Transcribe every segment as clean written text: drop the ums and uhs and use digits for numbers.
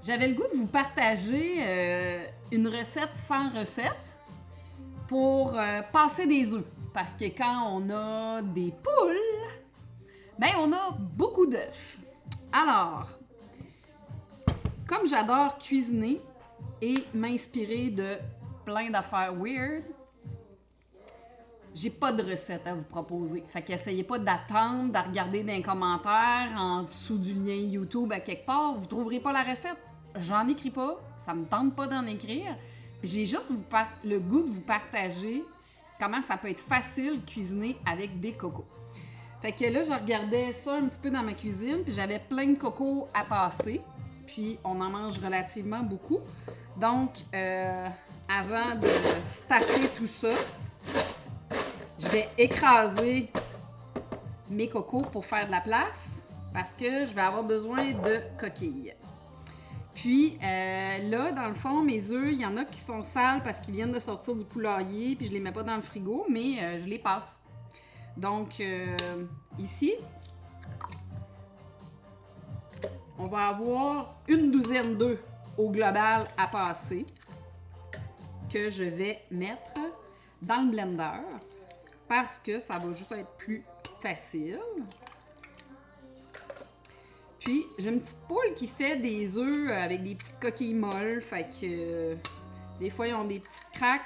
J'avais le goût de vous partager une recette sans recette pour passer des œufs. Parce que quand on a des poules, ben on a beaucoup d'œufs. Alors, comme j'adore cuisiner et m'inspirer de plein d'affaires weird, j'ai pas de recette à vous proposer. Fait qu'essayez pas d'attendre, de regarder dans les commentaires, en dessous du lien YouTube à quelque part. Vous trouverez pas la recette. J'en écris pas. Ça me tente pas d'en écrire. J'ai juste le goût de vous partager comment ça peut être facile de cuisiner avec des cocos. Fait que là, je regardais ça un petit peu dans ma cuisine, puis j'avais plein de cocos à passer. Puis on en mange relativement beaucoup. Donc, avant de staffer tout ça, je vais écraser mes cocos pour faire de la place parce que je vais avoir besoin de coquilles. Puis là, dans le fond, mes œufs, il y en a qui sont sales parce qu'ils viennent de sortir du poulailler, puis je les mets pas dans le frigo, mais je les passe. Donc, ici, on va avoir une douzaine d'œufs au global à passer que je vais mettre dans le blender parce que ça va juste être plus facile. Puis, j'ai une petite poule qui fait des œufs avec des petites coquilles molles. Fait que des fois, ils ont des petites craques.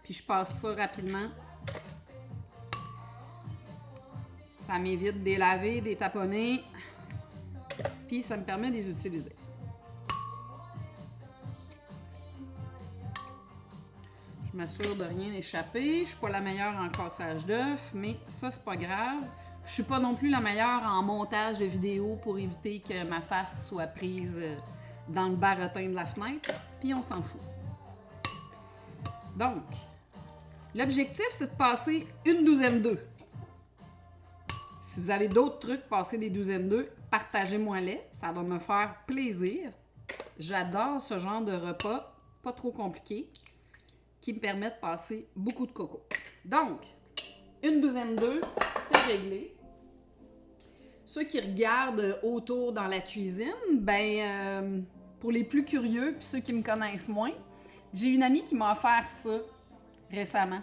Puis, je passe ça rapidement. Ça m'évite de les laver, de les taponner. Puis, ça me permet de les utiliser. Je m'assure de rien échapper. Je suis pas la meilleure en cassage d'œufs, mais ça, c'est pas grave. Je suis pas non plus la meilleure en montage de vidéos pour éviter que ma face soit prise dans le barotin de la fenêtre. Puis on s'en fout. Donc, l'objectif, c'est de passer une douzaine d'œufs. Si vous avez d'autres trucs, passer des douzaines d'œufs, partagez-moi-les. Ça va me faire plaisir. J'adore ce genre de repas, pas trop compliqué, qui me permet de passer beaucoup de coco. Donc, une douzaine d'œufs, c'est réglé. Ceux qui regardent autour dans la cuisine, ben, pour les plus curieux puis ceux qui me connaissent moins, j'ai une amie qui m'a offert ça récemment.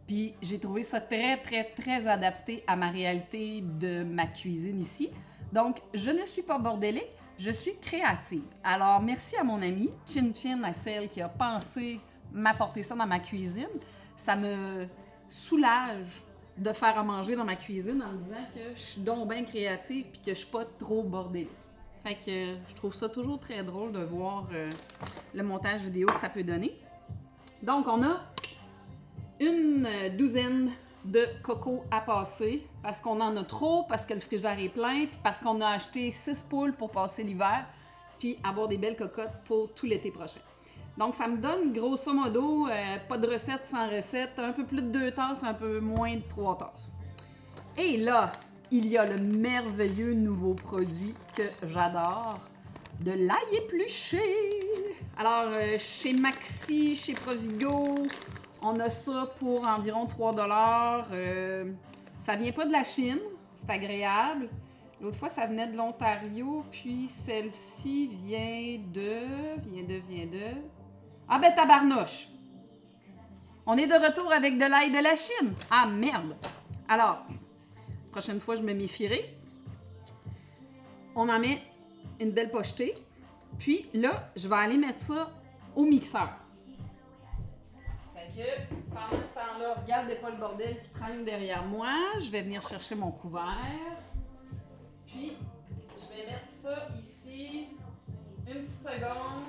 Puis j'ai trouvé ça très, très, très adapté à ma réalité de ma cuisine ici. Donc, je ne suis pas bordélique, je suis créative. Alors, merci à mon amie, Chin Chin, à celle qui a pensé m'apporter ça dans ma cuisine. Ça me soulage de faire à manger dans ma cuisine en me disant que je suis donc bien créative puis que je suis pas trop bordélique. Fait que je trouve ça toujours très drôle de voir le montage vidéo que ça peut donner. Donc, on a une douzaine de cocos à passer parce qu'on en a trop, parce que le frigidaire est plein, puis parce qu'on a acheté 6 poules pour passer l'hiver puis avoir des belles cocottes pour tout l'été prochain. Donc, ça me donne, grosso modo, pas de recette sans recette, un peu plus de 2 tasses, un peu moins de 3 tasses. Et là, il y a le merveilleux nouveau produit que j'adore, de l'ail épluché. Alors, chez Maxi, chez Provigo, on a ça pour environ 3 $. Ça vient pas de la Chine, c'est agréable. L'autre fois, ça venait de l'Ontario, puis celle-ci vient de... Ah ben tabarnouche! On est de retour avec de l'ail de la Chine. Ah merde! Alors, prochaine fois, je me méfierai. On en met une belle pochetée. Puis là, je vais aller mettre ça au mixeur. Fait que, pendant ce temps-là, regardez pas le bordel qui traîne derrière moi. Je vais venir chercher mon couvert. Puis, je vais mettre ça ici. Une petite seconde.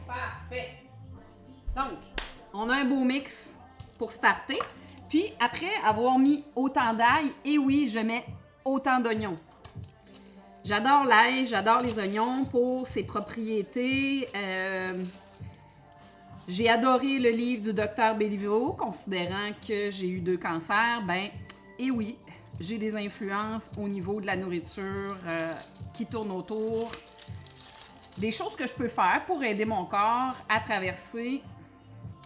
Parfait. Donc, on a un beau mix pour starter. Puis, après avoir mis autant d'ail, et oui, je mets autant d'oignons. J'adore l'ail, j'adore les oignons pour ses propriétés. J'ai adoré le livre du Dr Béliveau, considérant que j'ai eu 2 cancers. Ben, et oui, j'ai des influences au niveau de la nourriture qui tournent autour. Des choses que je peux faire pour aider mon corps à traverser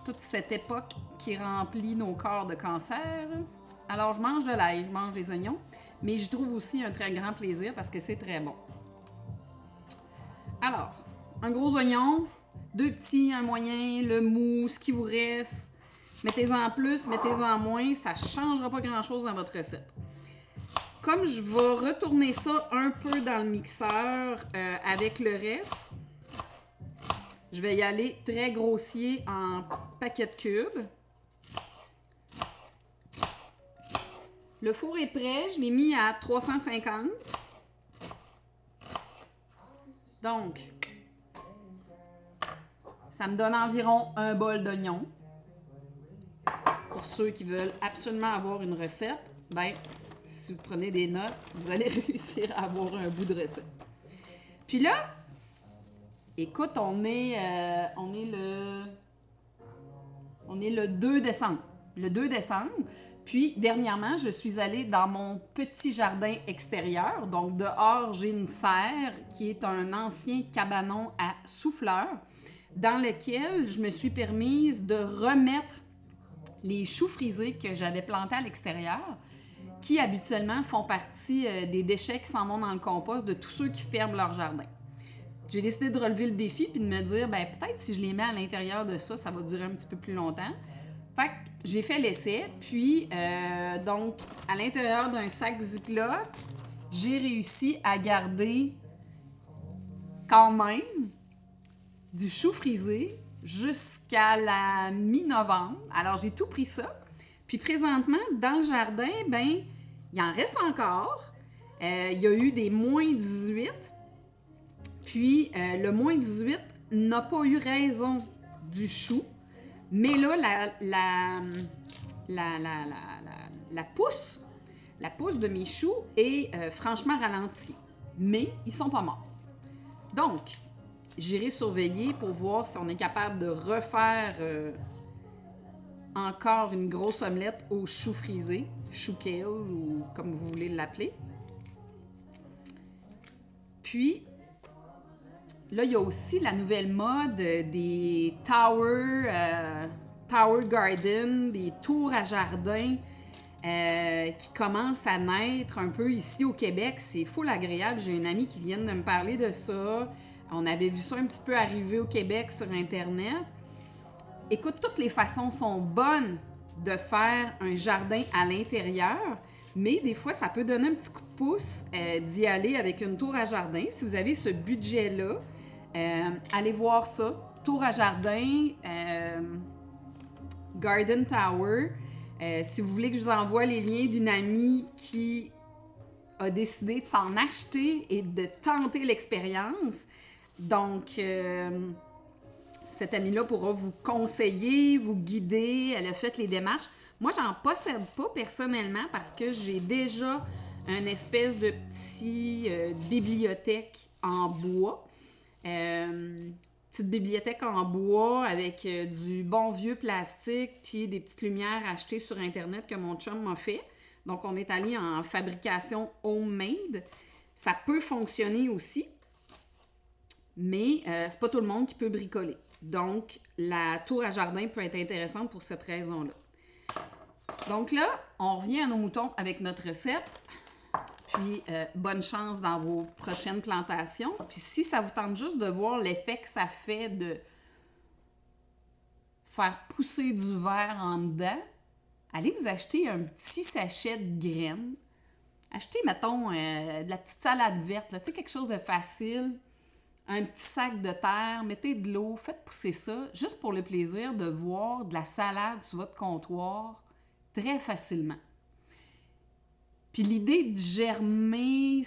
toute cette époque qui remplit nos corps de cancer. Alors, je mange de l'ail, je mange des oignons, mais je trouve aussi un très grand plaisir parce que c'est très bon. Alors, un gros oignon, 2 petits, un moyen, le mou, ce qui vous reste. Mettez-en plus, mettez-en moins, ça ne changera pas grand-chose dans votre recette. Comme je vais retourner ça un peu dans le mixeur avec le reste, je vais y aller très grossier en paquets de cubes. Le four est prêt, je l'ai mis à 350. Donc, ça me donne environ un bol d'oignon. Pour ceux qui veulent absolument avoir une recette, ben, si vous prenez des notes, vous allez réussir à avoir un bout de recette. Puis là, écoute, on est le 2 décembre. Le 2 décembre. Puis, dernièrement, je suis allée dans mon petit jardin extérieur. Donc, dehors, j'ai une serre qui est un ancien cabanon à souffleurs dans lequel je me suis permise de remettre les choux frisés que j'avais plantés à l'extérieur, qui habituellement font partie des déchets qui s'en vont dans le compost de tous ceux qui ferment leur jardin. J'ai décidé de relever le défi puis de me dire, ben peut-être si je les mets à l'intérieur de ça, ça va durer un petit peu plus longtemps. Fait que j'ai fait l'essai, puis donc à l'intérieur d'un sac Ziploc, j'ai réussi à garder quand même du chou frisé jusqu'à la mi-novembre. Alors j'ai tout pris ça. Puis présentement, dans le jardin, ben il en reste encore. Il y a eu des moins 18. Puis le moins 18 n'a pas eu raison du chou. Mais là, la pousse de mes choux est franchement ralentie. Mais ils sont pas morts. Donc, j'irai surveiller pour voir si on est capable de refaire encore une grosse omelette au chou frisé, chou kale ou comme vous voulez l'appeler. Puis, là, il y a aussi la nouvelle mode des tower garden, des tours à jardin qui commencent à naître un peu ici au Québec. C'est full agréable. J'ai une amie qui vient de me parler de ça. On avait vu ça un petit peu arriver au Québec sur Internet. Écoute, toutes les façons sont bonnes de faire un jardin à l'intérieur, mais des fois, ça peut donner un petit coup de pouce d'y aller avec une tour à jardin. Si vous avez ce budget-là, allez voir ça. Tour à jardin, Garden Tower. Si vous voulez que je vous envoie les liens d'une amie qui a décidé de s'en acheter et de tenter l'expérience. Donc, cette amie-là pourra vous conseiller, vous guider. Elle a fait les démarches. Moi, j'en possède pas personnellement parce que j'ai déjà une espèce de petite bibliothèque en bois. Petite bibliothèque en bois avec du bon vieux plastique puis des petites lumières achetées sur Internet que mon chum m'a fait. Donc, on est allé en fabrication homemade. Ça peut fonctionner aussi, mais c'est pas tout le monde qui peut bricoler. Donc, la tour à jardin peut être intéressante pour cette raison-là. Donc là, on revient à nos moutons avec notre recette. Puis, bonne chance dans vos prochaines plantations. Puis, si ça vous tente juste de voir l'effet que ça fait de faire pousser du verre en dedans, allez vous acheter un petit sachet de graines. Achetez, mettons, de la petite salade verte, là, tu sais, quelque chose de facile. Un petit sac de terre, mettez de l'eau, faites pousser ça, juste pour le plaisir de voir de la salade sur votre comptoir très facilement. Puis germer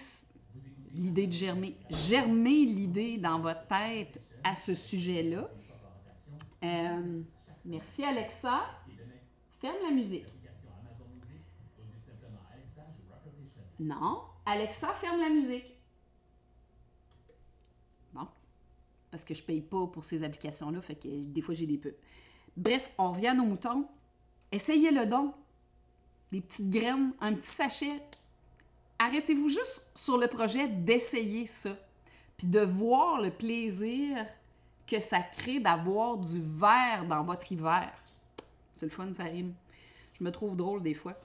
l'idée dans votre tête à ce sujet-là. Merci Alexa. Ferme la musique. Non, Alexa, ferme la musique. Bon, parce que je paye pas pour ces applications-là, fait que des fois j'ai des pubs. Bref, on revient à nos moutons. Essayez-le donc. Des petites graines, un petit sachet. Arrêtez-vous juste sur le projet d'essayer ça. Puis de voir le plaisir que ça crée d'avoir du vert dans votre hiver. C'est le fun, ça rime. Je me trouve drôle des fois.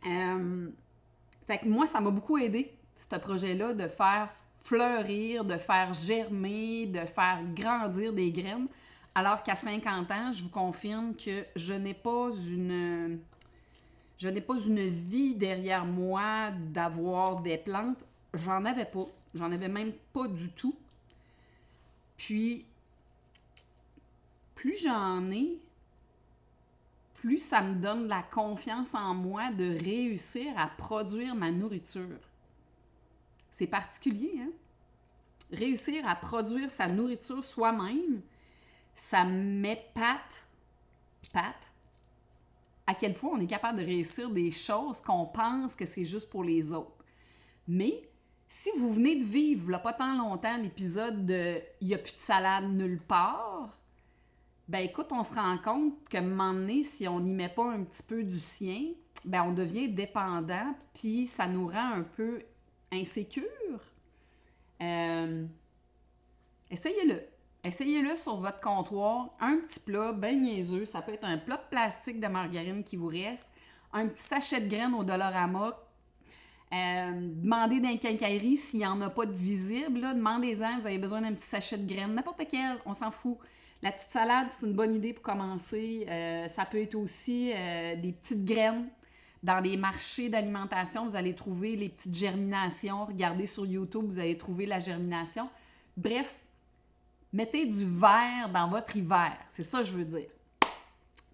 Fait que moi, ça m'a beaucoup aidé, ce projet-là, de faire fleurir, de faire germer, de faire grandir des graines. Alors qu'à 50 ans, je vous confirme que je n'ai pas une vie derrière moi d'avoir des plantes. J'en avais pas. J'en avais même pas du tout. Puis, plus j'en ai, plus ça me donne la confiance en moi de réussir à produire ma nourriture. C'est particulier, hein? Réussir à produire sa nourriture soi-même, ça m'épate, à quel point on est capable de réussir des choses qu'on pense que c'est juste pour les autres. Mais si vous venez de vivre, là, pas tant longtemps, l'épisode de « il n'y a plus de salade nulle part », ben écoute, on se rend compte qu'à un moment donné, si on n'y met pas un petit peu du sien, ben on devient dépendant, puis ça nous rend un peu insécure. Essayez-le. Essayez-le sur votre comptoir. Un petit plat bien niaiseux. Ça peut être un plat de plastique de margarine qui vous reste, un petit sachet de graines au Dollarama. Demandez dans les quincailleries s'il n'y en a pas de visible. Demandez-en, vous avez besoin d'un petit sachet de graines. N'importe quel, on s'en fout. La petite salade, c'est une bonne idée pour commencer. Ça peut être aussi des petites graines. Dans les marchés d'alimentation, vous allez trouver les petites germinations. Regardez sur YouTube, vous allez trouver la germination. Bref, mettez du vert dans votre hiver. C'est ça que je veux dire.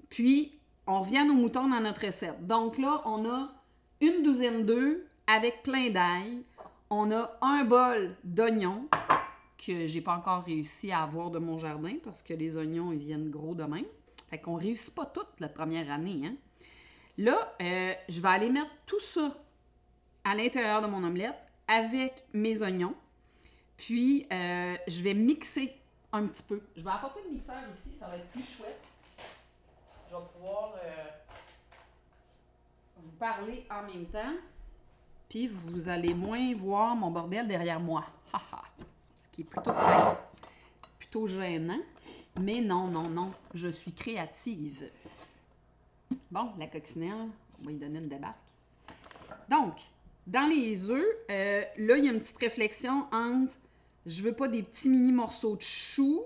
Puis, on revient à nos moutons dans notre recette. Donc là, on a une douzaine d'œufs avec plein d'ail. On a un bol d'oignons que j'ai pas encore réussi à avoir de mon jardin parce que les oignons, ils viennent gros de même. Fait qu'on réussit pas toute la première année, hein. Là, je vais aller mettre tout ça à l'intérieur de mon omelette avec mes oignons. Puis, je vais mixer un petit peu. Je vais apporter le mixeur ici, ça va être plus chouette. Je vais pouvoir vous parler en même temps. Puis, vous allez moins voir mon bordel derrière moi. Ce qui est plutôt gênant. Mais non, je suis créative. Bon, la coccinelle, on va lui donner une débarque. Donc, dans les œufs, là, il y a une petite réflexion entre je veux pas des petits mini morceaux de chou,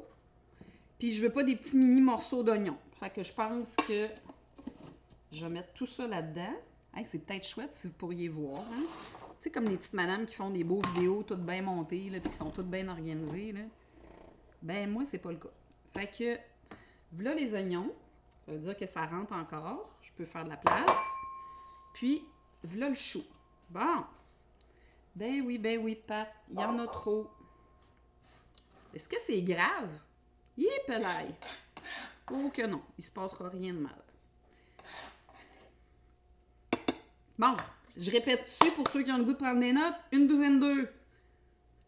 puis je veux pas des petits mini morceaux d'oignon. Fait que je pense que je vais mettre tout ça là-dedans. Hey, c'est peut-être chouette si vous pourriez voir. Hein? Tu sais, comme les petites madames qui font des beaux vidéos toutes bien montées, puis qui sont toutes bien organisées. Là. Ben, moi, c'est pas le cas. Fait que, voilà les oignons. Ça veut dire que ça rentre encore. Je peux faire de la place. Puis, voilà le chou. Bon. Ben oui, Pat. Il y en a trop. Est-ce que c'est grave? Yipelaï! Oh que non. Il se passera rien de mal. Bon. Je répète dessus pour ceux qui ont le goût de prendre des notes. Une douzaine d'œufs.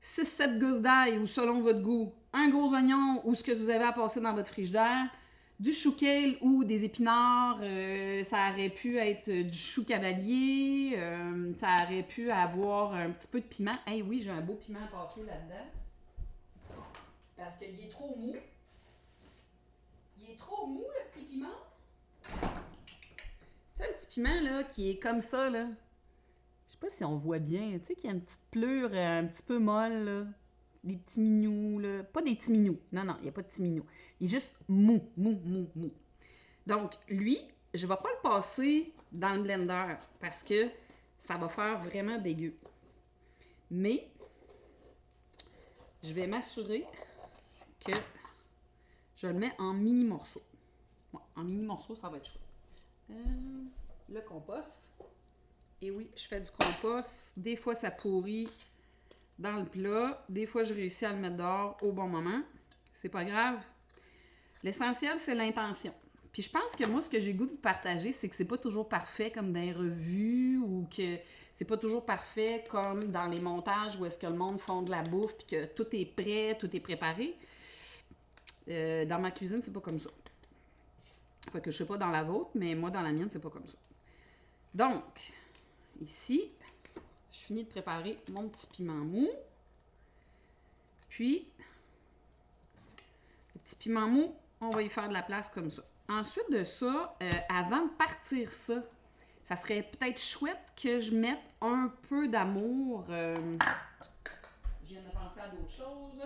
6-7 gousses d'ail ou selon votre goût. Un gros oignon ou ce que vous avez à passer dans votre frigidaire. Du chou kale ou des épinards, ça aurait pu être du chou cavalier, ça aurait pu avoir un petit peu de piment. Hey oui, j'ai un beau piment à passer là-dedans. Parce qu'il est trop mou. Il est trop mou, le petit piment. Tu sais, un petit piment, là, qui est comme ça, là. Je sais pas si on voit bien. Tu sais, qui a une petite pleure un petit peu molle, là. Des petits mignous, là. Pas des petits mignous. Non, il n'y a pas de petits mignous. Il est juste mou. Donc, lui, je ne vais pas le passer dans le blender parce que ça va faire vraiment dégueu. Mais, je vais m'assurer que je le mets en mini morceaux. Ouais, en mini morceaux, ça va être chouette. Le compost. Et oui, je fais du compost. Des fois, ça pourrit dans le plat. Des fois, je réussis à le mettre dehors au bon moment. C'est pas grave. L'essentiel, c'est l'intention. Puis je pense que moi, ce que j'ai le goût de vous partager, c'est que c'est pas toujours parfait comme dans les revues ou que c'est pas toujours parfait comme dans les montages où est-ce que le monde font de la bouffe puis que tout est prêt, tout est préparé. Dans ma cuisine, c'est pas comme ça. Fait que je sais pas dans la vôtre, mais moi, dans la mienne, c'est pas comme ça. Donc, ici, je finis de préparer mon petit piment mou. Puis, petit piment mou, on va y faire de la place comme ça. Ensuite de ça, avant de partir ça serait peut-être chouette que je mette un peu d'amour. Je viens de penser à d'autres choses.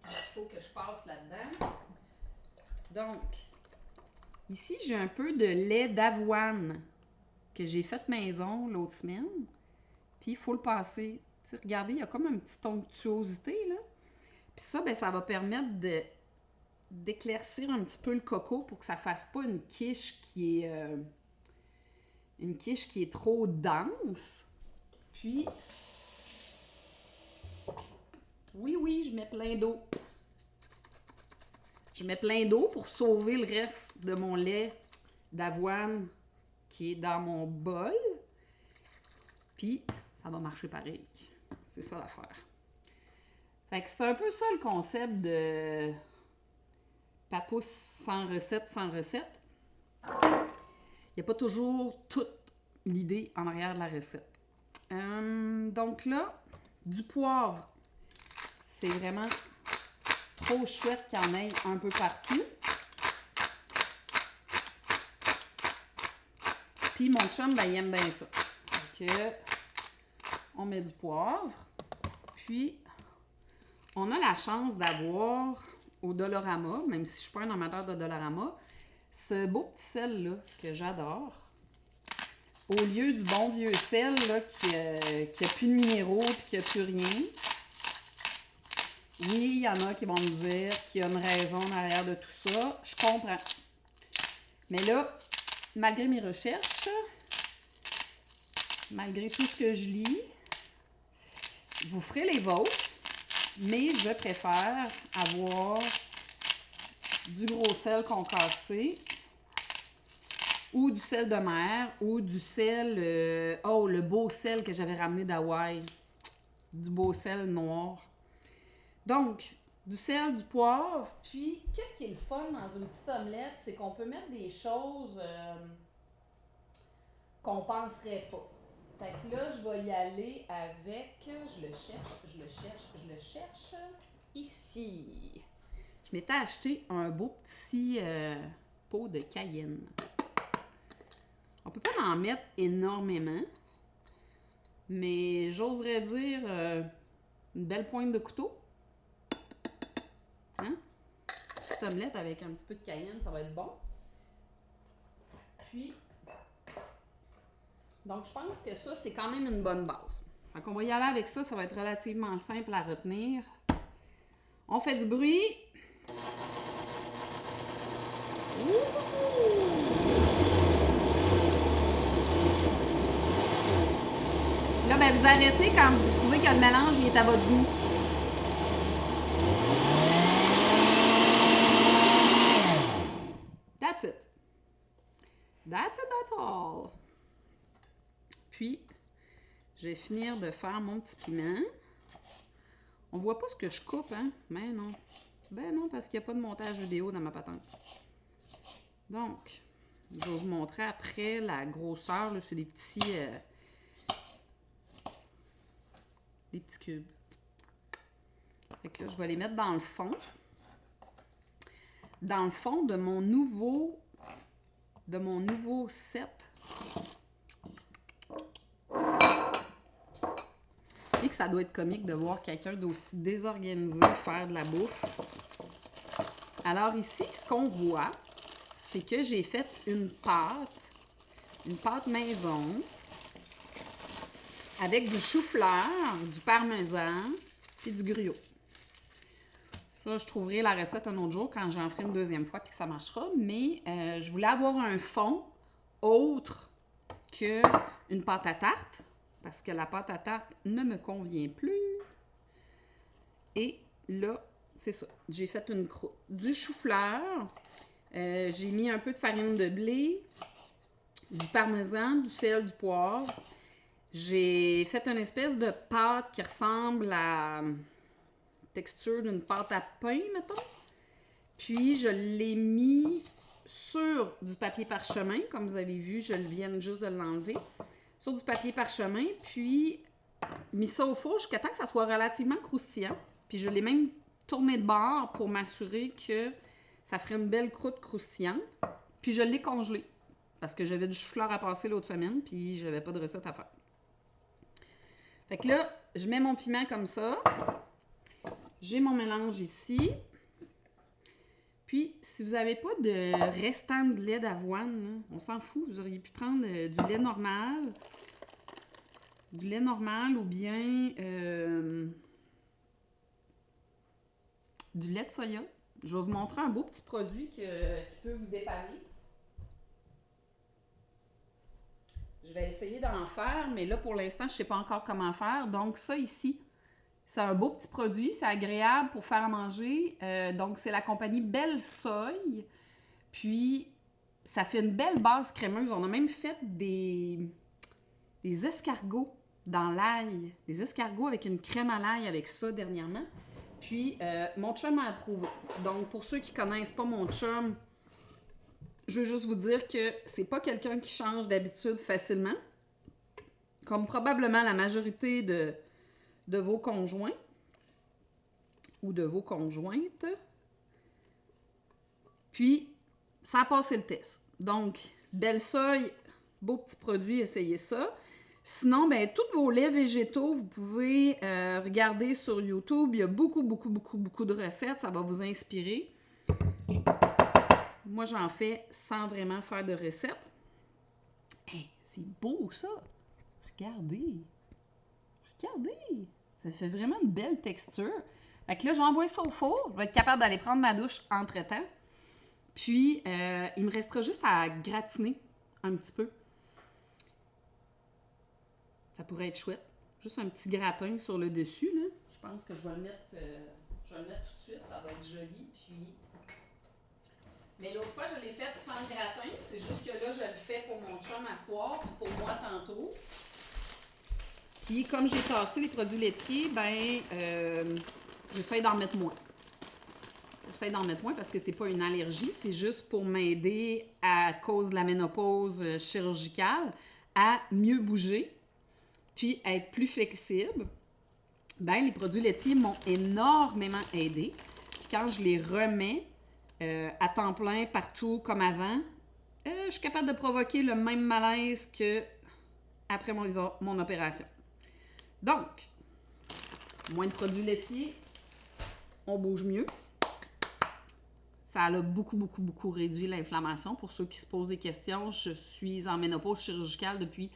Il faut que je passe là-dedans. Donc, ici, j'ai un peu de lait d'avoine que j'ai fait maison l'autre semaine. Puis, il faut le passer. T'sais, regardez, il y a comme une petite onctuosité, là. Puis ça, ben, ça va permettre d'éclaircir un petit peu le coco pour que ça fasse pas une quiche qui est trop dense. Puis, oui, je mets plein d'eau. Je mets plein d'eau pour sauver le reste de mon lait d'avoine qui est dans mon bol. Puis, ça va marcher pareil. C'est ça l'affaire. Fait que c'est un peu ça le concept de papousse sans recette, sans recette. Il n'y a pas toujours toute l'idée en arrière de la recette. Donc là, du poivre. C'est vraiment trop chouette qu'il y en ait un peu partout. Puis mon chum, ben, il aime bien ça. Donc, on met du poivre. Puis, on a la chance d'avoir au Dollarama, même si je ne suis pas un amateur de Dollarama, ce beau petit sel-là que j'adore. Au lieu du bon vieux sel là, qui n'a plus de minéraux et qui n'a plus rien. Oui, il y en a qui vont me dire qu'il y a une raison en arrière de tout ça. Je comprends. Mais là, malgré mes recherches, malgré tout ce que je lis, vous ferez les vôtres, mais je préfère avoir du gros sel concassé ou du sel de mer ou du sel, le beau sel que j'avais ramené d'Hawaï, du beau sel noir. Donc, du sel, du poivre, puis qu'est-ce qui est le fun dans une petite omelette, c'est qu'on peut mettre des choses qu'on penserait pas. Fait que là, je vais y aller avec, je le cherche, ici. Je m'étais acheté un beau petit pot de cayenne. On peut pas en mettre énormément, mais j'oserais dire une belle pointe de couteau. Hein? Petite omelette avec un petit peu de cayenne, ça va être bon. Puis, donc je pense que ça, c'est quand même une bonne base. Fait qu'on va y aller avec ça, ça va être relativement simple à retenir. On fait du bruit. Là, ben, vous arrêtez quand vous trouvez que le mélange il est à votre goût. That's it. That's it, that's all. Puis, je vais finir de faire mon petit piment. On voit pas ce que je coupe, hein? Mais non. Ben non, parce qu'il n'y a pas de montage vidéo dans ma patente. Donc, je vais vous montrer après la grosseur. C'est des petits cubes. Fait que là, je vais les mettre dans le fond. Dans le fond de mon nouveau set. Et que ça doit être comique de voir quelqu'un d'aussi désorganisé faire de la bouffe. Alors ici, ce qu'on voit, c'est que j'ai fait une pâte maison avec du chou-fleur, du parmesan et du gruau. Ça, je trouverai la recette un autre jour quand j'en ferai une deuxième fois puis que ça marchera. Mais je voulais avoir un fond autre qu'une pâte à tarte parce que la pâte à tarte ne me convient plus. Et là, c'est ça. J'ai fait une croûte. Du chou-fleur. J'ai mis un peu de farine de blé, du parmesan, du sel, du poivre. J'ai fait une espèce de pâte qui ressemble à la texture d'une pâte à pain, mettons. Puis, je l'ai mis sur du papier parchemin. Comme vous avez vu, je viens juste de l'enlever. Sur du papier parchemin, puis mis ça au four jusqu'à temps que ça soit relativement croustillant. Puis, je l'ai même tourner de bord pour m'assurer que ça ferait une belle croûte croustillante. Puis je l'ai congelé parce que j'avais du chou-fleur à passer l'autre semaine puis j'avais pas de recette à faire. Fait que là, je mets mon piment comme ça. J'ai mon mélange ici. Puis, si vous n'avez pas de restant de lait d'avoine, là, on s'en fout, vous auriez pu prendre du lait normal. Du lait normal ou bien du lait de soya. Je vais vous montrer un beau petit produit qui peut vous dépanner. Je vais essayer d'en faire, mais là, pour l'instant, je ne sais pas encore comment faire. Donc, ça ici, c'est un beau petit produit. C'est agréable pour faire à manger. Donc, c'est la compagnie Belle Soy. Puis, ça fait une belle base crémeuse. On a même fait des escargots dans l'ail. Des escargots avec une crème à l'ail avec ça dernièrement. Puis, mon chum a approuvé. Donc, pour ceux qui ne connaissent pas mon chum, je veux juste vous dire que c'est pas quelqu'un qui change d'habitude facilement. Comme probablement la majorité de vos conjoints ou de vos conjointes. Puis, ça a passé le test. Donc, Belle Soy, beau petit produit, essayez ça. Sinon, ben, tous vos laits végétaux, vous pouvez regarder sur YouTube. Il y a beaucoup de recettes. Ça va vous inspirer. Moi, j'en fais sans vraiment faire de recettes. Hey, c'est beau, ça! Regardez! Regardez! Ça fait vraiment une belle texture. Fait que là, j'envoie ça au four. Je vais être capable d'aller prendre ma douche entre-temps. Puis, il me restera juste à gratiner un petit peu. Ça pourrait être chouette. Juste un petit gratin sur le dessus, là. Je pense que je vais le mettre tout de suite. Ça va être joli. Puis... Mais l'autre fois, je l'ai fait sans gratin. C'est juste que là, je le fais pour mon chum à soir, puis pour moi tantôt. Puis, comme j'ai tassé les produits laitiers, ben, j'essaie d'en mettre moins. J'essaie d'en mettre moins parce que c'est pas une allergie, c'est juste pour m'aider à cause de la ménopause chirurgicale à mieux bouger puis à être plus flexible. Ben, les produits laitiers m'ont énormément aidé. Puis quand je les remets à temps plein partout comme avant, je suis capable de provoquer le même malaise que après mon opération. Donc, moins de produits laitiers, on bouge mieux. Ça a beaucoup réduit l'inflammation. Pour ceux qui se posent des questions, je suis en ménopause chirurgicale depuis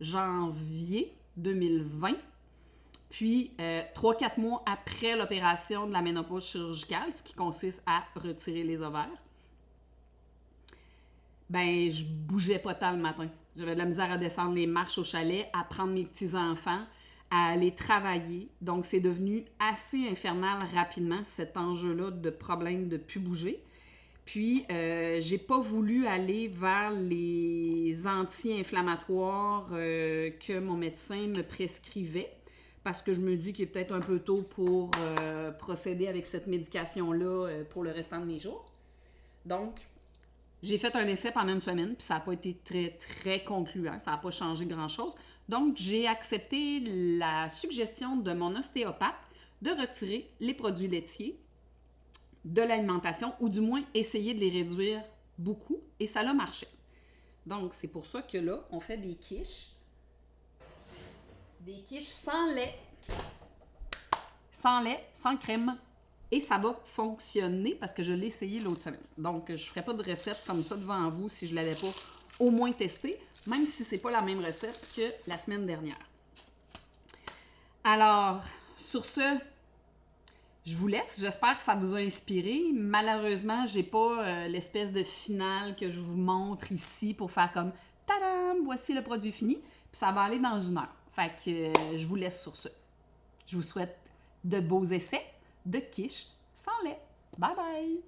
janvier 2020. Puis, 3-4 mois après l'opération de la ménopause chirurgicale, ce qui consiste à retirer les ovaires, ben, je bougeais pas tant le matin. J'avais de la misère à descendre les marches au chalet, à prendre mes petits-enfants, à aller travailler. Donc, c'est devenu assez infernal rapidement, cet enjeu-là de problème de plus bouger. Puis, j'ai pas voulu aller vers les anti-inflammatoires que mon médecin me prescrivait parce que je me dis qu'il est peut-être un peu tôt pour procéder avec cette médication-là pour le restant de mes jours. Donc, j'ai fait un essai pendant une semaine, puis ça n'a pas été très concluant. Ça n'a pas changé grand-chose. Donc, j'ai accepté la suggestion de mon ostéopathe de retirer les produits laitiers de l'alimentation, ou du moins essayer de les réduire beaucoup, et ça a marché. Donc, c'est pour ça que là, on fait des quiches. Des quiches sans lait, sans crème. Et ça va fonctionner parce que je l'ai essayé l'autre semaine. Donc, je ne ferai pas de recette comme ça devant vous si je ne l'avais pas au moins testé, même si ce n'est pas la même recette que la semaine dernière. Alors, sur ce, je vous laisse. J'espère que ça vous a inspiré. Malheureusement, je n'ai pas l'espèce de finale que je vous montre ici pour faire comme « Tadam! Voici le produit fini ». Puis ça va aller dans 1 heure. Fait que je vous laisse sur ce. Je vous souhaite de beaux essais de quiche sans lait. Bye bye!